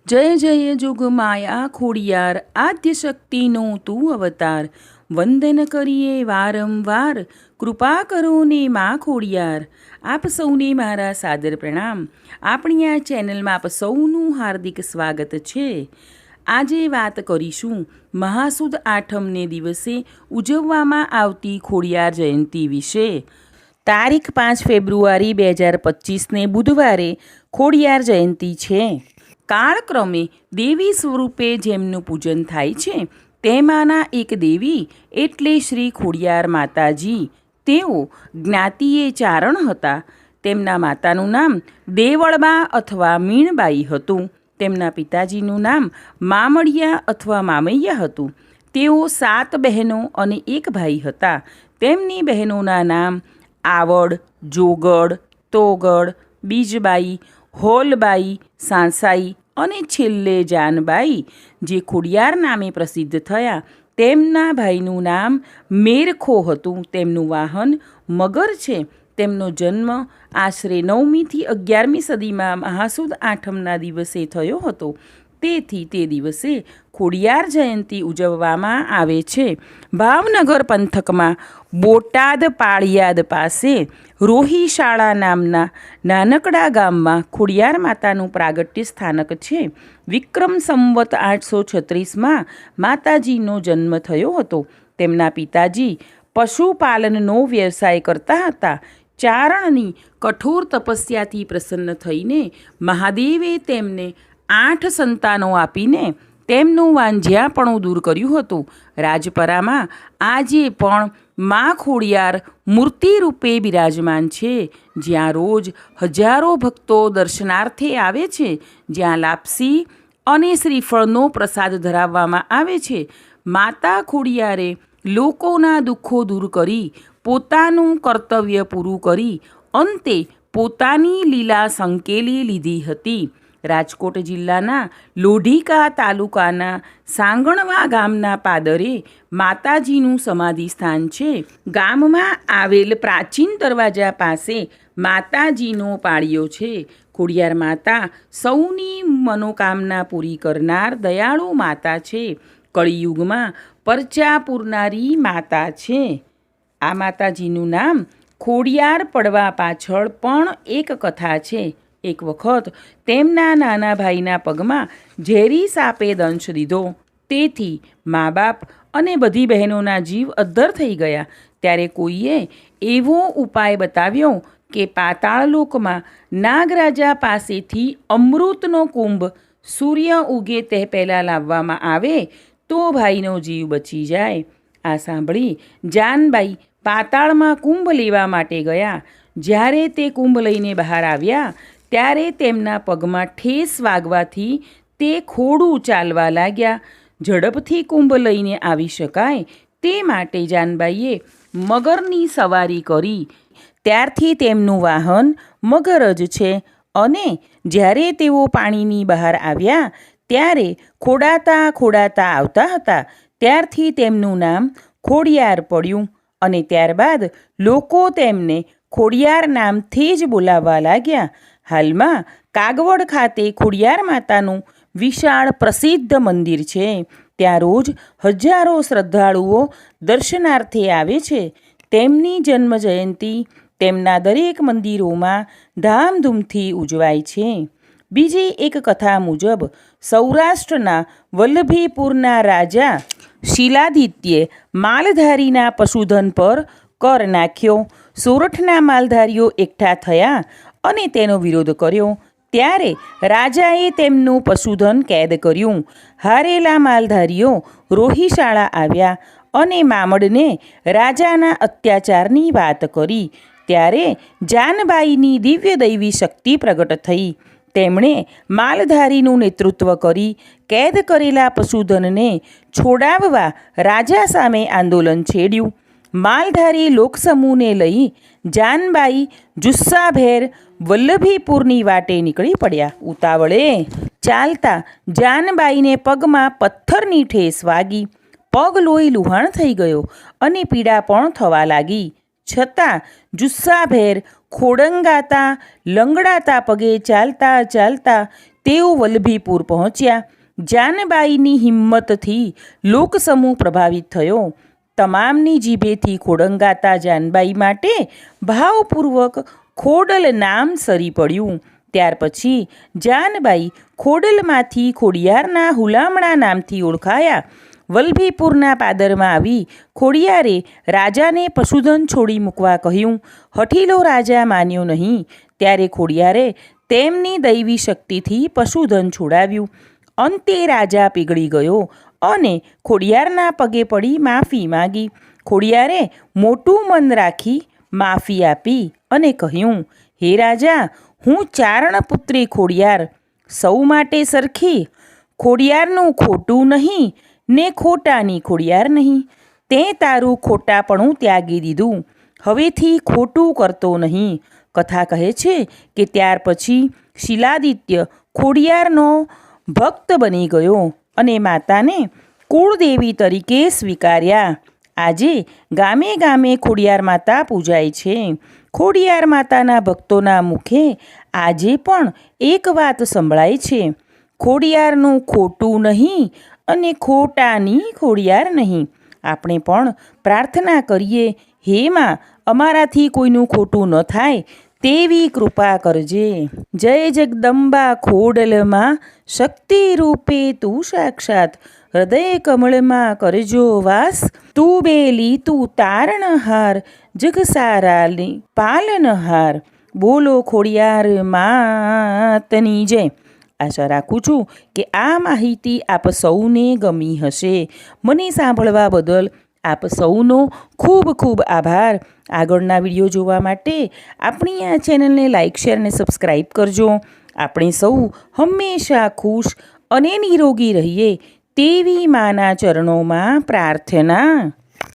જય જય જોગમાયા ખોડિયાર આદ્યશક્તિનો તું અવતાર. વંદન કરીએ વારંવાર, કૃપા કરો ને માં ખોડિયાર. આપ સૌને મારા સાદર પ્રણામ. આપણી આ ચેનલમાં આપ સૌનું હાર્દિક સ્વાગત છે. આજે વાત કરીશું મહાસુદ આઠમને દિવસે ઉજવવામાં આવતી ખોડિયાર જયંતિ વિશે. તારીખ 5 ફેબ્રુઆરી 2025ને બુધવારે ખોડિયાર જયંતિ છે. કાળક્રમે દેવી સ્વરૂપે જેમનું પૂજન થાય છે તેમાંના એક દેવી એટલે શ્રી ખોડિયાર માતાજી. તેઓ જ્ઞાતિએ ચારણ હતા. તેમના માતાનું નામ દેવળબા અથવા મીણબાઈ હતું. તેમના પિતાજીનું નામ મામડિયા અથવા મામૈયા હતું. તેઓ 7 બહેનો અને 1 ભાઈ હતા. તેમની બહેનોના નામ આવડ, જોગડ, તોગડ, બીજબાઈ, હોલબાઈ, સાંસાઈ અને છેલ્લે જાનબાઈ, જે ખોડિયાર નામે પ્રસિદ્ધ થયા. તેમના ભાઈનું નામ મેરખો હતું. તેમનું વાહન મગર છે. તેમનો જન્મ આશરે 9મી થી 11મી સદીમાં મહાસુદ આઠમના દિવસે થયો હતો. તેથી તે દિવસે ખોડિયાર જયંતિ ઉજવવામાં આવે છે. ભાવનગર પંથકમાં બોટાદ પાળિયાદ પાસે રોહિશાળા નામના નાનકડા ગામમાં ખોડિયાર માતાનું પ્રાગટ્ય સ્થાનક છે. વિક્રમ સંવત 836માં માતાજીનો જન્મ થયો હતો. તેમના પિતાજી પશુપાલનનો વ્યવસાય કરતા હતા. ચારણની કઠોર તપસ્યાથી પ્રસન્ન થઈને મહાદેવે તેમને 8 સંતાનો આપીને તેમનું વાંઝ્યાપણું દૂર કર્યું હતું. રાજપરામાં આજે પણ મા ખોડિયાર મૂર્તિ રૂપે બિરાજમાન છે, જ્યાં રોજ હજારો ભક્તો દર્શનાર્થે આવે છે. જ્યાં લાપસી અને શ્રીફળનો પ્રસાદ ધરાવવામાં આવે છે. માતા ખોડિયારે લોકોના દુઃખો દૂર કરી પોતાનું કર્તવ્ય પૂરું કરી અંતે પોતાની લીલા સંકેલી લીધી હતી. રાજકોટ જિલ્લાના લોઢીકા તાલુકાના સાંગણવા ગામના પાદરે માતાજીનું સમાધિ સ્થાન છે. ગામમાં આવેલ પ્રાચીન દરવાજા પાસે માતાજીનો પાળિયો છે. ખોડિયાર માતા સૌની મનોકામના પૂરી કરનાર દયાળુ માતા છે. કળિયુગમાં પરચા પૂરનારી માતા છે. આ માતાજીનું નામ ખોડિયાર પડવા પાછળ પણ એક કથા છે. એક વખત તેમના નાના ભાઈના પગમાં ઝેરી સાપે દંશ દીધો. તેથી મા બાપ અને બધી બહેનોના જીવ અદ્ધર થઈ ગયા. ત્યારે કોઈએ એવો ઉપાય બતાવ્યો કે પાતાળલોકમાં નાગરાજા પાસેથી અમૃતનો કુંભ સૂર્ય ઉગે તે પહેલાં લાવવામાં આવે તો ભાઈનો જીવ બચી જાય. આ સાંભળી જાનબાઈ પાતાળમાં કુંભ લેવા માટે ગયા. જ્યારે તે કુંભ લઈને બહાર આવ્યા ત્યારે તેમના પગમાં ઠેસ વાગવાથી તે ખોડું ચાલવા લાગ્યા. ઝડપથી કુંભ લઈને આવી શકાય તે માટે જાનબાઈએ મગરની સવારી કરી. ત્યારથી તેમનું વાહન મગર જ છે. અને જ્યારે તેઓ પાણીની બહાર આવ્યા ત્યારે ખોડાતા ખોડાતા આવતા હતા. ત્યારથી તેમનું નામ ખોડિયાર પડ્યું. અને ત્યારબાદ લોકો તેમને ખોડિયાર નામથી જ બોલાવવા લાગ્યા. હાલમાં કાગવડ ખાતે ખોડિયાર માતાનું વિશાળ પ્રસિદ્ધ મંદિર છે. ત્યાં રોજ હજારો શ્રદ્ધાળુઓ દર્શનાર્થે આવે છે. તેમની જન્મ જયંતિ તેમના દરેક મંદિરોમાં ધામધૂમથી ઉજવાય છે. બીજી એક કથા મુજબ સૌરાષ્ટ્રના વલ્લભીપુરના રાજા શિલાદિત્યે માલધારીના પશુધન પર કર નાખ્યો. સોરઠના માલધારીઓ એકઠા થયા અને તેનો વિરોધ કર્યો. ત્યારે રાજાએ તેમનું પશુધન કેદ કર્યું. હારેલા માલધારીઓ રોહિશાળા આવ્યા અને મામડને રાજાના અત્યાચારની વાત કરી. ત્યારે જાનબાઈની દિવ્ય દૈવી શક્તિ પ્રગટ થઈ. તેમણે માલધારીનું નેતૃત્વ કરી કેદ કરેલા પશુધનને છોડાવવા રાજા સામે આંદોલન છેડ્યું. માલધારી લોકસમૂહને લઈ જાનબાઈ જુસ્સાભેર વલ્લભીપુરની વાટે નીકળી પડ્યા. ઉતાવળે ચાલતા જાનબાઈને પગમાં પથ્થરની ઠેસ વાગી. પગ લોહી લુહાણ થઈ ગયો અને પીડા પણ થવા લાગી. છતાં જુસ્સાભેર ખોડંગાતા લંગડાતા પગે ચાલતા ચાલતા તેઓ વલ્લભીપુર પહોંચ્યા. જાનબાઈની હિંમતથી લોકસમૂહ પ્રભાવિત થયો. તમામની જીભેથી ખોડંગાતા જાનબાઈ માટે ભાવપૂર્વક ખોડલ નામ સરી પડ્યું. ત્યાર પછી જાનબાઈ ખોડલમાંથી ખોડિયારના હુલામણા નામથી ઓળખાયા. વલ્લભીપુરના પાદરમાં આવી ખોડિયારે રાજાને પશુધન છોડી મૂકવા કહ્યું. હઠીલો રાજા માન્યો નહીં. ત્યારે ખોડિયારે તેમની દૈવી શક્તિથી પશુધન છોડાવ્યું. અંતે રાજા પીગળી ગયો અને ખોડિયારના પગે પડી માફી માગી. ખોડિયારે મોટું મન રાખી માફી આપી અને કહ્યું, હે રાજા, હું ચારણપુત્રી ખોડિયાર સૌ માટે સરખી. ખોડિયારનું ખોટું નહીં ને ખોટાની ખોડિયાર નહીં. તે તારું ખોટાપણું ત્યાગી દીધું. હવેથી ખોટું કરતો નહીં. કથા કહે છે કે ત્યાર પછી શિલાદિત્ય ખોડિયારનો ભક્ત બની ગયો અને માતાને કુળદેવી તરીકે સ્વીકાર્યા. આજે ગામે ગામે ખોડિયાર માતા પૂજાય છે. ખોડિયાર માતાના ભક્તોના મુખે આજે પણ એક વાત સંભળાય છે, ખોડિયારનું ખોટું નહીં અને ખોટાની ખોડિયાર નહીં. આપણે પણ પ્રાર્થના કરીએ, હે માં, અમારાથી કોઈનું ખોટું ન થાય તેવી કૃપા કરજે. જય જગદંબા ખોડલમાં શક્તિ રૂપે તું સાક્ષાત. હૃદય કમળમાં કરજો વાસ. તું બેલી તું તારણહાર, જગ સારાની પાલનહાર. બોલો ખોડિયાર માતની જય. આશા રાખું છું કે આ માહિતી આપ સૌને ગમી હશે. મને સાંભળવા બદલ આપ સૌનો ખૂબ ખૂબ આભાર. આગળના વિડીયો જોવા માટે આપણી આ ચેનલને લાઇક, શેર અને સબસ્ક્રાઈબ કરજો. આપણે સૌ હંમેશા ખુશ અને નિરોગી રહીએ તેવી માના ચરણોમાં પ્રાર્થના.